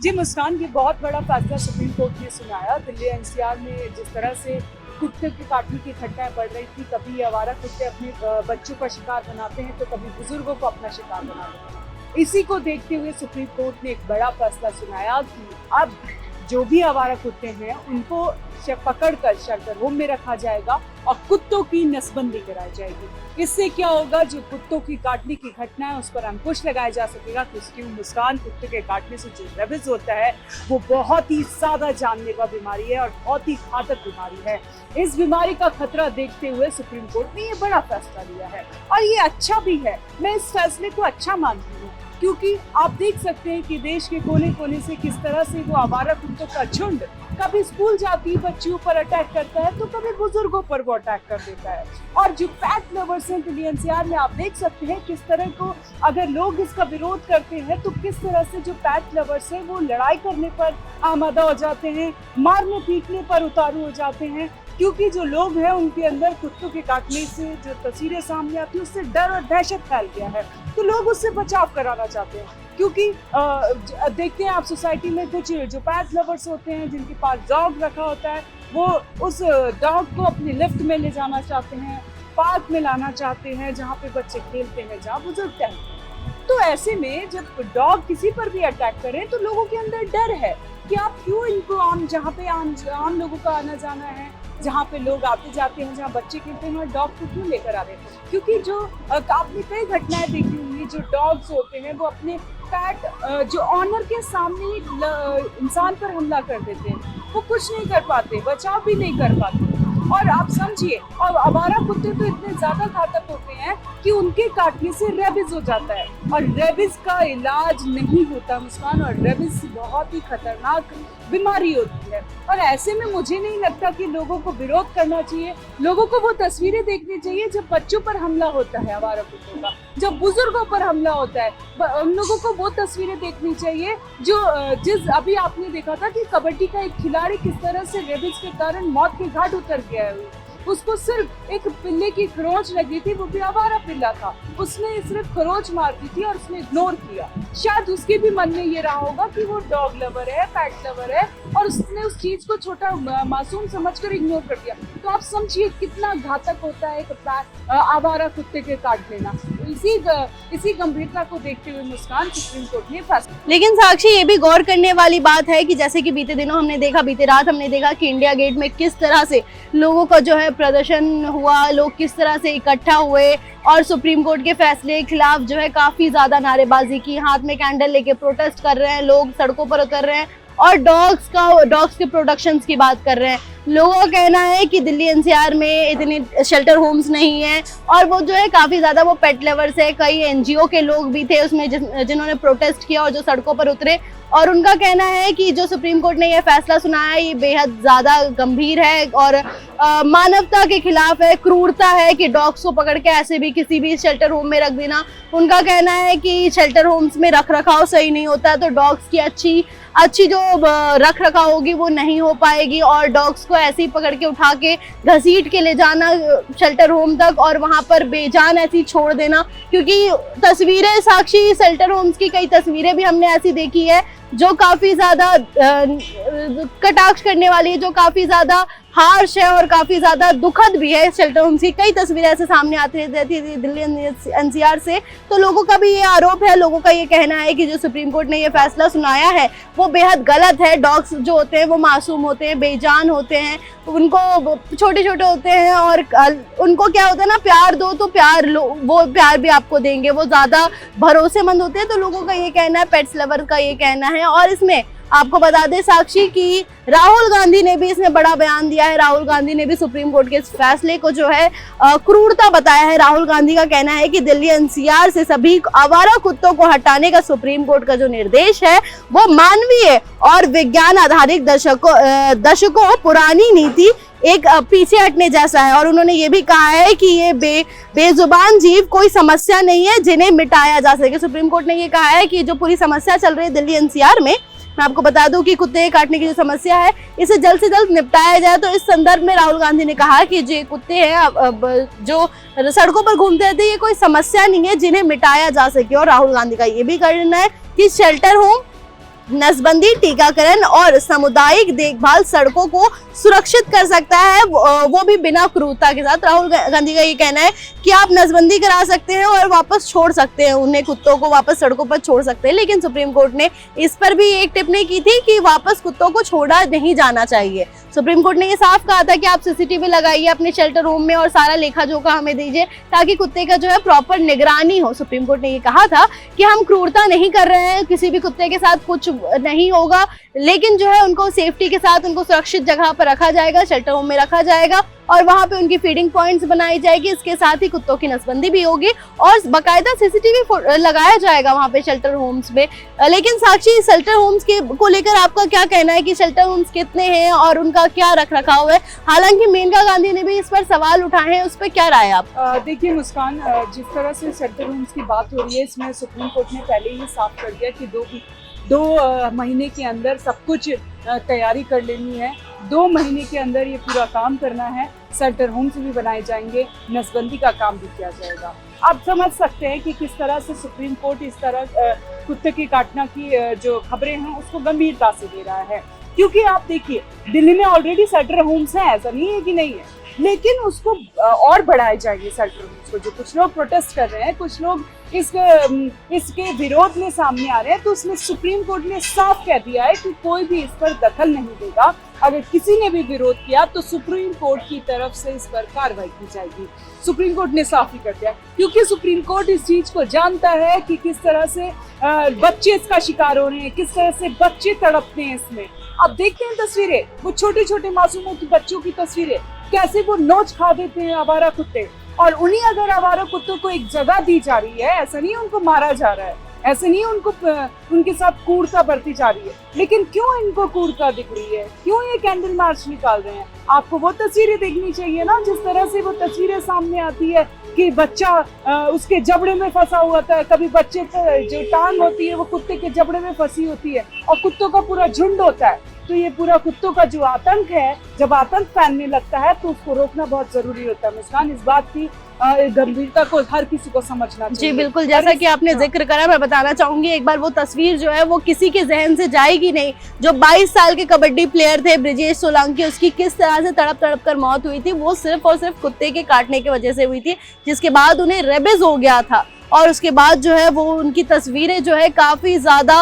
जी मुस्कान, ये बहुत बड़ा फैसला सुप्रीम कोर्ट ने सुनाया। दिल्ली एनसीआर में जिस तरह से कुत्ते के काटने की घटनाएं बढ़ रही थी, कभी आवारा कुत्ते अपने बच्चों का शिकार बनाते हैं तो कभी बुजुर्गों को अपना शिकार बना देते हैं। इसी को देखते हुए सुप्रीम कोर्ट ने एक बड़ा फैसला सुनाया कि अब जो भी आवारा कुत्ते हैं उनको पकड़कर शेल्टर होम में रखा जाएगा और कुत्तों की नसबंदी कराई जाएगी। इससे क्या होगा, जो कुत्तों की काटने की घटना है उस पर अंकुश लगाया जा सकेगा। क्योंकि मुस्कान, कुत्ते के काटने से जो रेबीज होता है वो बहुत ही ज्यादा जानलेवा बीमारी है और बहुत ही घातक बीमारी है। इस बीमारी का खतरा देखते हुए सुप्रीम कोर्ट ने ये बड़ा फैसला लिया है और ये अच्छा भी है। मैं इस फैसले को अच्छा मानती हूँ क्योंकि आप देख सकते हैं कि देश के कोने कोने से किस तरह से वो आवारा कुत्तों का झुंड कभी स्कूल जाती बच्चियों पर अटैक करता है तो कभी बुजुर्गों पर वो अटैक कर देता है। और जो पैट लवर्स हैं दिल्ली एनसीआर में, आप देख सकते हैं किस तरह को अगर लोग इसका विरोध करते हैं तो किस तरह से जो पैट लवर्स हैं वो लड़ाई करने पर आमादा हो जाते हैं, मारने पीटने पर उतारू हो जाते हैं। क्योंकि जो लोग हैं उनके अंदर कुत्तों के काटने से जो तस्वीरें सामने आती है उससे डर और दहशत फैल गया है, तो लोग उससे बचाव कराना चाहते हैं। क्योंकि देखते हैं आप सोसाइटी में कुछ जो पैट लवर्स होते हैं जिनके पास डॉग रखा होता है, वो उस डॉग को अपनी लिफ्ट में ले जाना चाहते हैं, पार्क में लाना चाहते हैं जहाँ पे बच्चे खेलते हैं, जहाँ बुजुर्ग टहलते हैं। तो ऐसे में जब डॉग किसी पर भी अटैक करें तो लोगों के अंदर डर है कि आप क्यों इनको जहाँ पे आम लोगों का आना जाना है, जहाँ पे लोग आते जाते हैं, जहाँ बच्चे खेलते हैं, और डॉग को क्यों लेकर आ रहे हैं। क्योंकि जो आपने कई घटनाएं देखी होंगी, जो डॉग्स होते हैं वो अपने पैट जो ऑनर के सामने ही इंसान पर हमला कर देते हैं, वो कुछ नहीं कर पाते, बचाव भी नहीं कर पाते। और आप समझिए, और आवारा कुत्ते तो इतने ज्यादा घातक होते हैं कि उनके काटने से रेबीज हो जाता है और रेबीज का इलाज नहीं होता मुस्कान, और रेबीज बहुत ही खतरनाक बीमारी होती है। और ऐसे में मुझे नहीं लगता कि लोगों को विरोध करना चाहिए। लोगों को वो तस्वीरें देखनी चाहिए जब बच्चों पर हमला होता है आवारा कुत्तों का, जब बुजुर्गों पर हमला होता है, उन लोगों को वो तस्वीरें देखनी चाहिए जो अभी आपने देखा था कि कबड्डी का एक खिलाड़ी किस तरह से रेबीज के कारण मौत के घाट उतर गया है। उसको सिर्फ एक पिल्ले की खरोंच लगी थी, वो भी आवारा पिल्ला था, उसने सिर्फ खरोंच मार दी थी और उसने इग्नोर किया। शायद उसके भी मन में ये रहा होगा कि वो डॉग लवर है, पैट लवर है, और उसने उस चीज को छोटा मासूम समझकर इग्नोर कर दिया। तो आप समझिए कितना घातक होता है एक आवारा कुत्ते के काट लेना। इसी गंभीरता को देखते हुए मुस्कान, सुप्रीम कोर्ट ने फैसला। लेकिन साक्षी, ये भी गौर करने वाली बात है कि जैसे कि बीते रात हमने देखा कि इंडिया गेट में किस तरह से लोगों का जो है प्रदर्शन हुआ, लोग किस तरह से इकट्ठा हुए और सुप्रीम कोर्ट के फैसले के खिलाफ जो है काफी ज्यादा नारेबाजी की, हाथ में कैंडल लेके प्रोटेस्ट कर रहे हैं, लोग सड़कों पर उतर रहे हैं और डॉग्स के प्रोडक्शंस की बात कर रहे हैं। लोगों का कहना है कि दिल्ली एनसीआर में इतने शेल्टर होम्स नहीं है और वो जो है काफी ज्यादा वो पेट लवर्स है। कई एनजीओ के लोग भी थे उसमें जिन्होंने प्रोटेस्ट किया और जो सड़कों पर उतरे, और उनका कहना है कि जो सुप्रीम कोर्ट ने यह फैसला सुनाया है ये बेहद ज्यादा गंभीर है और मानवता के खिलाफ है, क्रूरता है कि डॉग्स को पकड़ के ऐसे भी किसी भी शेल्टर होम में रख देना। उनका कहना है कि शेल्टर होम्स में रख रखाव सही नहीं होता है, तो डॉग्स की अच्छी जो रख रखाव होगी वो नहीं हो पाएगी और डॉग्स को ऐसे ही पकड़ के उठा के घसीट के ले जाना शेल्टर होम तक और वहां पर बेजान ऐसी छोड़ देना। क्योंकि तस्वीरें साक्षी, शेल्टर होम्स की कई तस्वीरें भी हमने ऐसी देखी है जो काफी ज्यादा कटाक्ष करने वाली है, जो काफी ज्यादा हार्श है और काफी ज्यादा दुखद भी है। शेल्टर होम्स की कई तस्वीरें ऐसे सामने आती रहती थी दिल्ली एनसीआर से। तो लोगों का भी ये आरोप है, लोगों का ये कहना है कि जो सुप्रीम कोर्ट ने ये फैसला सुनाया है वो बेहद गलत है। डॉग्स जो होते हैं वो मासूम होते हैं, बेजान होते हैं, उनको छोटे छोटे होते हैं और उनको क्या होता है ना, प्यार दो तो वो प्यार भी आपको देंगे, वो ज्यादा भरोसेमंद होते हैं। तो लोगों का ये कहना है, पेट्स लवर का ये कहना है। और इसमें आपको बता दें साक्षी कि राहुल गांधी ने भी इसमें बड़ा बयान दिया है। राहुल गांधी ने भी सुप्रीम कोर्ट के इस फैसले को जो है क्रूरता बताया है। राहुल गांधी का कहना है कि दिल्ली एनसीआर से सभी आवारा कुत्तों को हटाने का सुप्रीम कोर्ट का जो निर्देश है वो मानवीय और विज्ञान आधारित दशकों पुरानी नीति एक पीछे हटने जैसा है। और उन्होंने ये भी कहा है कि ये बेजुबान जीव कोई समस्या नहीं है जिन्हें मिटाया जा सके। सुप्रीम कोर्ट ने ये कहा है कि जो पूरी समस्या चल रही है दिल्ली एनसीआर में, मैं आपको बता दूं कि कुत्ते काटने की जो समस्या है इसे जल्द से जल्द निपटाया जाए। तो इस संदर्भ में राहुल गांधी ने कहा कि जो कुत्ते हैं जो सड़कों पर घूमते रहते हैं ये कोई समस्या नहीं है जिन्हें मिटाया जा सके। और राहुल गांधी का ये भी कहना है कि शेल्टर होम नसबंदी, टीकाकरण और सामुदायिक देखभाल सड़कों को सुरक्षित कर सकता है, वो भी बिना क्रूरता के साथ। राहुल गांधी का ये कहना है कि आप नसबंदी करा सकते हैं और वापस छोड़ सकते हैं, उन्हें कुत्तों को वापस सड़कों पर छोड़ सकते हैं, लेकिन सुप्रीम कोर्ट ने इस पर भी एक टिप्पणी की थी कि वापस कुत्तों को छोड़ा नहीं जाना चाहिए। सुप्रीम कोर्ट ने ये साफ कहा था कि आप सीसीटीवी लगाइए अपने शेल्टर होम में और सारा लेखा जोखा हमें दीजिए ताकि कुत्ते का जो है प्रॉपर निगरानी हो। सुप्रीम कोर्ट ने ये कहा था कि हम क्रूरता नहीं कर रहे हैं, किसी भी कुत्ते के साथ कुछ नहीं होगा, लेकिन जो है उनको सेफ्टी के साथ उनको सुरक्षित जगह पर रखा जाएगा, शेल्टर होम में रखा जाएगा और वहां पे उनकी फीडिंग पॉइंट्स बनाई जाएगी। इसके साथ ही कुत्तों की नसबंदी भी होगी और बाकायदा सीसीटीवी लगाया जाएगा वहां पे शेल्टर होम्स में। लेकिन साक्षी, शेल्टर होम्स के को लेकर आपका क्या कहना है कि शेल्टर होम्स कितने हैं और उनका क्या रख रखाव है? हालांकि मेनका गांधी ने भी इस पर सवाल उठाए हैं, उस पर क्या राय आप? देखिए मुस्कान, जिस तरह से शेल्टर होम्स की बात हो रही है, इसमें सुप्रीम कोर्ट ने पहले ही साफ कर दिया कि दो महीने के अंदर सब कुछ तैयारी कर लेनी है, 2 महीने के अंदर ये पूरा काम करना है, शेल्टर होम्स भी बनाए जाएंगे, नसबंदी का काम भी किया जाएगा। आप समझ सकते हैं कि किस तरह से सुप्रीम कोर्ट इस तरह कुत्ते के काटना की जो खबरें हैं उसको गंभीरता से ले रहा है, क्योंकि आप देखिए दिल्ली में ऑलरेडी शेल्टर होम्स हैं, ऐसा नहीं है कि नहीं है, लेकिन उसको और बढ़ाए जाएंगे शेल्टर होम्स को। जो कुछ लोग प्रोटेस्ट कर रहे हैं, कुछ लोग इसके विरोध में सामने आ रहे हैं, तो उसमें सुप्रीम कोर्ट ने साफ कह दिया है कि कोई भी इस पर दखल नहीं देगा। अगर किसी ने भी विरोध किया तो सुप्रीम कोर्ट की तरफ से इस पर कार्रवाई की जाएगी। सुप्रीम कोर्ट ने साफ ही कर दिया, क्योंकि सुप्रीम कोर्ट इस चीज को जानता है कि किस तरह से बच्चे इसका शिकार हो रहे हैं, किस तरह से बच्चे तड़पते हैं इसमें। आप देखते हैं तस्वीरें, वो छोटे छोटे मासूमों की बच्चों की तस्वीरें, कैसे वो नोच खा देते हैं आवारा कुत्ते। और उन्हीं अगर आवारा कुत्तों को एक जगह दी जा रही है, ऐसा नहीं उनको मारा जा रहा है, ऐसे नहीं उनको उनके साथ क्रूरता बरती जा रही है, लेकिन क्यों इनको क्रूरता दिख रही है, क्यों ये कैंडल मार्च निकाल रहे हैं? आपको वो तस्वीरें देखनी चाहिए ना, जिस तरह से वो तस्वीरें सामने आती है कि बच्चा उसके जबड़े में फंसा हुआ था, कभी बच्चे जो टांग होती है वो कुत्ते के जबड़े में फंसी होती है और कुत्तों का पूरा झुंड होता है। तो ये पूरा कुत्तों का जो आतंक है, जब आतंक फैलने लगता है तो उसको रोकना बहुत जरूरी होता है। मुस्कान, इस बात की गंभीरता को हर किसी को समझना चाहिए। जी बिल्कुल, जैसा कि आपने जिक्र करा, मैं बताना चाहूंगी एक बार वो तस्वीर जो है वो किसी के जहन से जाएगी नहीं। जो 22 साल के कबड्डी प्लेयर थे ब्रिजेश सोलंकी, उसकी किस तरह से तड़प तड़प कर मौत हुई थी, वो सिर्फ और सिर्फ कुत्ते के काटने की वजह से हुई थी, जिसके बाद उन्हें रेबीज हो गया था। और उसके बाद जो है वो उनकी तस्वीरें जो है काफ़ी ज़्यादा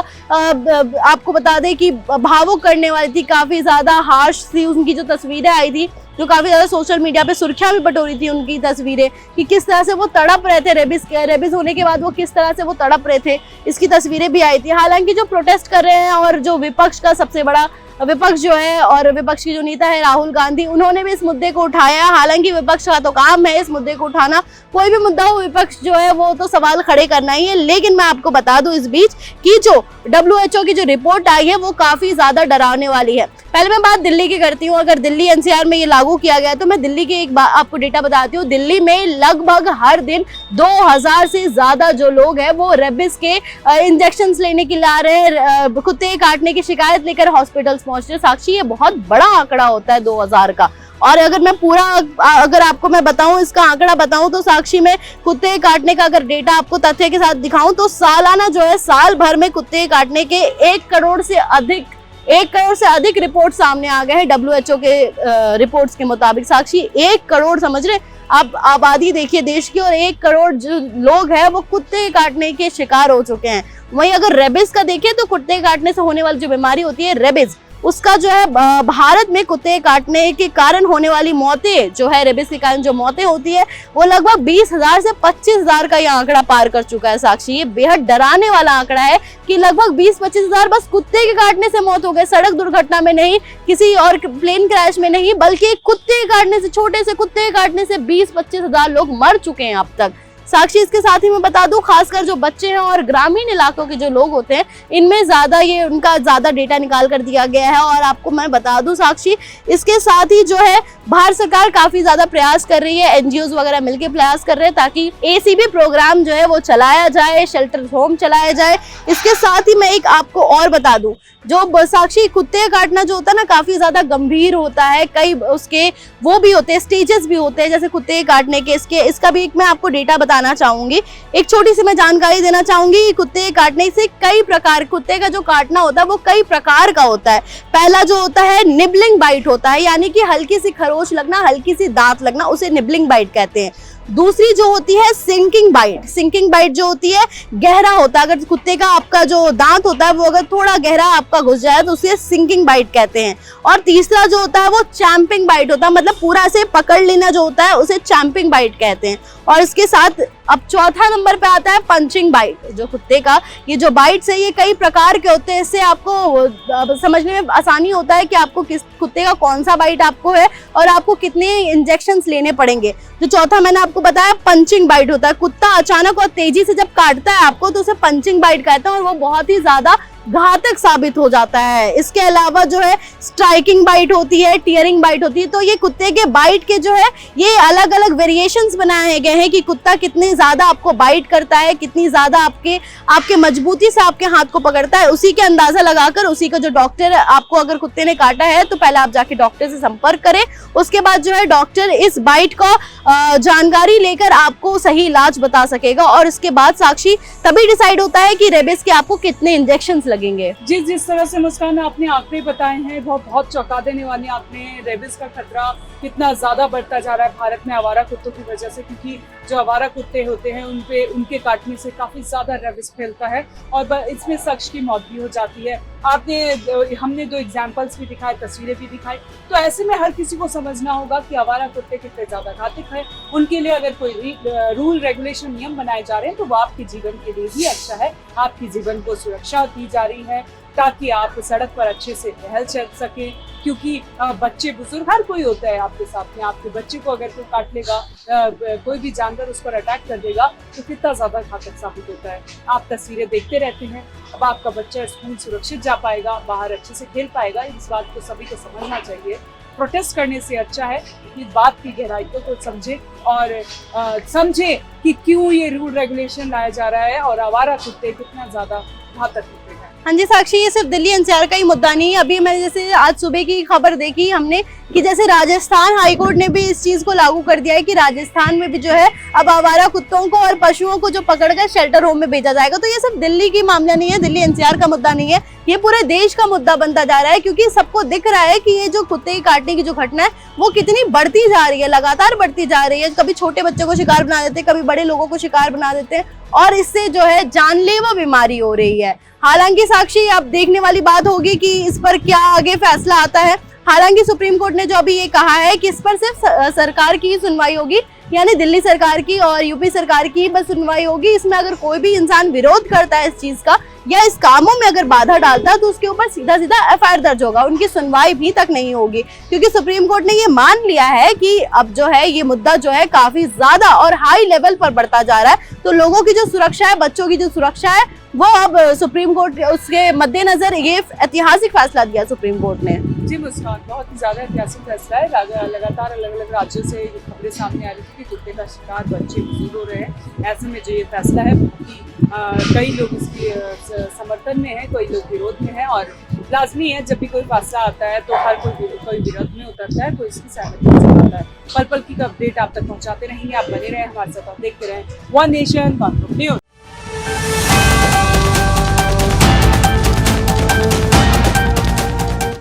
आपको बता दें कि भावुक करने वाली थी, काफ़ी ज़्यादा हार्श थी उनकी जो तस्वीरें आई थी, जो काफ़ी ज़्यादा सोशल मीडिया पे सुर्खियां भी बटोरी थी उनकी तस्वीरें, कि किस तरह से वो तड़प रहे थे रेबीज होने के बाद, वो किस तरह से वो तड़प रहे थे, इसकी तस्वीरें भी आई थी। हालांकि जो प्रोटेस्ट कर रहे हैं और जो विपक्ष का सबसे बड़ा विपक्ष जो है और विपक्ष की जो नेता है राहुल गांधी, उन्होंने भी इस मुद्दे को उठाया। हालांकि विपक्ष का तो काम है इस मुद्दे को उठाना, कोई भी मुद्दा हो विपक्ष जो है वो तो सवाल खड़े करना ही है। लेकिन मैं आपको बता दूं इस बीच कि जो WHO की जो रिपोर्ट आई है वो काफी ज्यादा डरावने वाली है। पहले मैं बात दिल्ली की करती हूँ। अगर दिल्ली NCR में ये लागू किया गया तो मैं दिल्ली की एक आपको डेटा बताती हूँ। दिल्ली में लगभग हर दिन 2000 से ज्यादा जो लोग हैं वो रेबीज के इंजेक्शन लेने के लिए आ रहे हैं, कुत्ते काटने की शिकायत लेकर हॉस्पिटल पहुंच रहे। साक्षी, ये बहुत बड़ा आंकड़ा होता है 2000 का। और अगर मैं पूरा अगर आपको मैं बताऊं, इसका आंकड़ा बताऊं तो साक्षी में कुत्ते काटने का अगर डेटा आपको तथ्य के साथ दिखाऊं तो सालाना जो है साल भर में कुत्ते काटने के 1 करोड़ से अधिक रिपोर्ट सामने आ गए हैं WHO के रिपोर्ट्स के मुताबिक। साक्षी, 1 करोड़, समझ रहे आप आबादी देखिए देश की, और 1 करोड़ जो लोग हैं वो कुत्ते काटने के शिकार हो चुके हैं। वहीं अगर रेबीज का देखें तो कुत्ते काटने से होने वाली जो बीमारी होती है रेबीज, उसका जो है भारत में कुत्ते काटने के कारण होने वाली मौतें जो है, रेबीज के कारण जो मौतें होती है वो लगभग 20,000 से 25,000 का ये आंकड़ा पार कर चुका है। साक्षी, ये बेहद डराने वाला आंकड़ा है कि लगभग 20-25,000 बस कुत्ते के काटने से मौत हो गए। सड़क दुर्घटना में नहीं, किसी और प्लेन क्रैश में नहीं, बल्कि कुत्ते काटने से, छोटे से कुत्ते काटने से 20-25,000 लोग मर चुके हैं अब तक। साक्षी, इसके साथ ही मैं बता दूं, खासकर जो बच्चे हैं और ग्रामीण इलाकों के जो लोग होते हैं, इनमें ज्यादा ये उनका ज्यादा डेटा निकाल कर दिया गया है। और आपको मैं बता दूं साक्षी, इसके साथ ही जो है भारत सरकार काफी ज्यादा प्रयास कर रही है, NGOs वगैरह मिलकर प्रयास कर रहे हैं ताकि ACB प्रोग्राम जो है वो चलाया जाए, शेल्टर होम चलाया जाए। इसके साथ ही मैं एक आपको और बता दूं, जो साक्षी कुत्ते काटना जो होता है ना काफी ज्यादा गंभीर होता है, कई उसके वो भी होते हैं, स्टेजेस भी होते हैं जैसे कुत्ते काटने के। इसका भी एक मैं आपको डेटा बताना चाहूंगी। एक छोटी सी मैं जानकारी देना चाहूंगी। कुत्ते के काटने से कई प्रकार, कुत्ते का जो काटना होता है वो कई प्रकार का होता है। पहला जो होता है निबलिंग बाइट होता है, यानी कि हल्की सी खरोच लगना, हल्की सी दांत लगना, उसे निबलिंग बाइट कहते हैं। दूसरी जो होती है सिंकिंग बाइट। सिंकिंग बाइट जो होती है गहरा होता है, अगर कुत्ते का आपका जो दांत होता है वो अगर थोड़ा गहरा आपका घुस जाए तो उसे सिंकिंग बाइट कहते हैं। और तीसरा जो होता है वो चैम्पिंग बाइट होता है, मतलब पूरा से पकड़ लेना जो होता है उसे चैम्पिंग बाइट कहते हैं। और इसके साथ अब चौथा नंबर पे आता है पंचिंग बाइट। जो कुत्ते का ये जो बाइट्स है ये कई प्रकार के होते हैं, इससे आपको समझने में आसानी होता है कि आपको किस कुत्ते का कौन सा बाइट आपको है और आपको कितने इंजेक्शंस लेने पड़ेंगे। जो चौथा मैंने आपको बताया पंचिंग बाइट होता है, कुत्ता अचानक और तेजी से जब काटता है आपको तो उसे पंचिंग बाइट कहते हैं और वो बहुत ही ज्यादा घातक साबित हो जाता है। इसके अलावा जो है स्ट्राइकिंग बाइट होती है, टीयरिंग बाइट होती है। तो ये कुत्ते के बाइट के जो है ये अलग अलग वेरिएशंस बनाए गए हैं कि कुत्ता कितने ज्यादा आपको बाइट करता है, कितनी ज्यादा आपके मजबूती से आपके हाथ को पकड़ता है। उसी के अंदाजा लगाकर उसी का जो डॉक्टर आपको अगर कुत्ते ने काटा है तो पहले आप जाके डॉक्टर से संपर्क करें। उसके बाद जो है डॉक्टर इस बाइट का जानकारी लेकर आपको सही इलाज बता सकेगा और इसके बाद साक्षी तभी डिसाइड होता है कि रेबिस के आपको कितने इंजेक्शन लगेंगे। जिस तरह से मुस्कान आपने आंकड़े बताए हैं वो बहुत चौंका देने वाले। आपने रेबिस का खतरा कितना ज्यादा बढ़ता जा रहा है भारत में आवारा कुत्तों की वजह से, क्योंकि जो आवारा कुत्ते होते हैं उनके काटने से काफी ज्यादा रेबिस फैलता है और इसमें शख्स की मौत भी हो जाती है। हमने 2 एग्जाम्पल्स भी दिखाए, तस्वीरें भी दिखाई। तो ऐसे में हर किसी को समझना होगा कि आवारा कुत्ते कितने ज्यादा घातक है। उनके लिए अगर कोई रूल रेगुलेशन नियम बनाए जा रहे हैं तो वो आपके जीवन के लिए ही अच्छा है। आपके जीवन को सुरक्षा दी जा रही है ताकि आप सड़क पर अच्छे से टहल चल सके, क्योंकि बच्चे बुजुर्ग हर कोई होता है आपके साथ में। आपके बच्चे को अगर कोई काट लेगा, कोई भी जानवर उस पर अटैक कर देगा तो कितना ज्यादा घातक साबित होता है। आप तस्वीरें देखते रहते हैं। अब आपका बच्चा स्कूल सुरक्षित जा पाएगा, बाहर अच्छे से खेल पाएगा, इस बात को सभी को समझना चाहिए। प्रोटेस्ट करने से अच्छा है इस बात की गहराई को समझे और समझे कि क्यों ये रूल रेगुलेशन लाया जा रहा है और आवारा कुत्ते कितना ज्यादा घातक कुत्ते हैं। हाँ जी साक्षी, ये सिर्फ दिल्ली एनसीआर का ही मुद्दा नहीं है। अभी मैंने जैसे आज सुबह की खबर देखी हमने कि जैसे राजस्थान हाईकोर्ट ने भी इस चीज को लागू कर दिया है कि राजस्थान में भी जो है अब आवारा कुत्तों को और पशुओं को जो पकड़कर शेल्टर होम में भेजा जाएगा। तो ये सिर्फ दिल्ली की मामला नहीं है, दिल्ली एनसीआर का मुद्दा नहीं है, ये पूरे देश का मुद्दा बनता जा रहा है, क्योंकि सबको दिख रहा है कि ये जो कुत्ते की काटने की जो घटना है वो कितनी बढ़ती जा रही है, लगातार बढ़ती जा रही है। कभी छोटे बच्चों को शिकार बना देते, कभी बड़े लोगों को शिकार बना देते हैं और इससे जो है जानलेवा बीमारी हो रही है। हालांकि साक्षी अब देखने वाली बात होगी कि इस पर क्या आगे फैसला आता है। हालांकि सुप्रीम कोर्ट ने जो अभी ये कहा है कि इस पर सिर्फ सरकार की ही सुनवाई होगी, यानी दिल्ली सरकार की और यूपी सरकार की बस सुनवाई होगी। इसमें अगर कोई भी इंसान विरोध करता है इस चीज का या इस कामों में अगर बाधा डालता है तो उसके ऊपर सीधा सीधा एफआईआर दर्ज होगा, उनकी सुनवाई भी तक नहीं होगी, क्योंकि सुप्रीम कोर्ट ने ये मान लिया है कि अब जो है ये मुद्दा जो है काफी ज्यादा और हाई लेवल पर बढ़ता जा रहा है। तो लोगों की जो सुरक्षा है, बच्चों की जो सुरक्षा है, वो अब सुप्रीम कोर्ट उसके मद्देनजर ये ऐतिहासिक फैसला दिया सुप्रीम कोर्ट ने। जी मुस्कान, बहुत ही ज्यादा ऐतिहासिक फैसला है। लगातार अलग अलग राज्यों से ये खबरें सामने आ रही थी कि कुत्ते का शिकार बच्चे बुजुर्ग हो रहे हैं। ऐसे में जो ये फैसला है कई लोग इसके समर्थन में है, कोई लोग विरोध में है और लाजमी है जब भी कोई फैसला आता है तो हर कोई विरोध में उतरता है, कोई इसकी सहमति से आता है। पल पल की अपडेट आप तक पहुंचाते रहेंगे। आप बने रहें हमारे साथ, आप देखते रहें वन नेशन वन न्यूज़।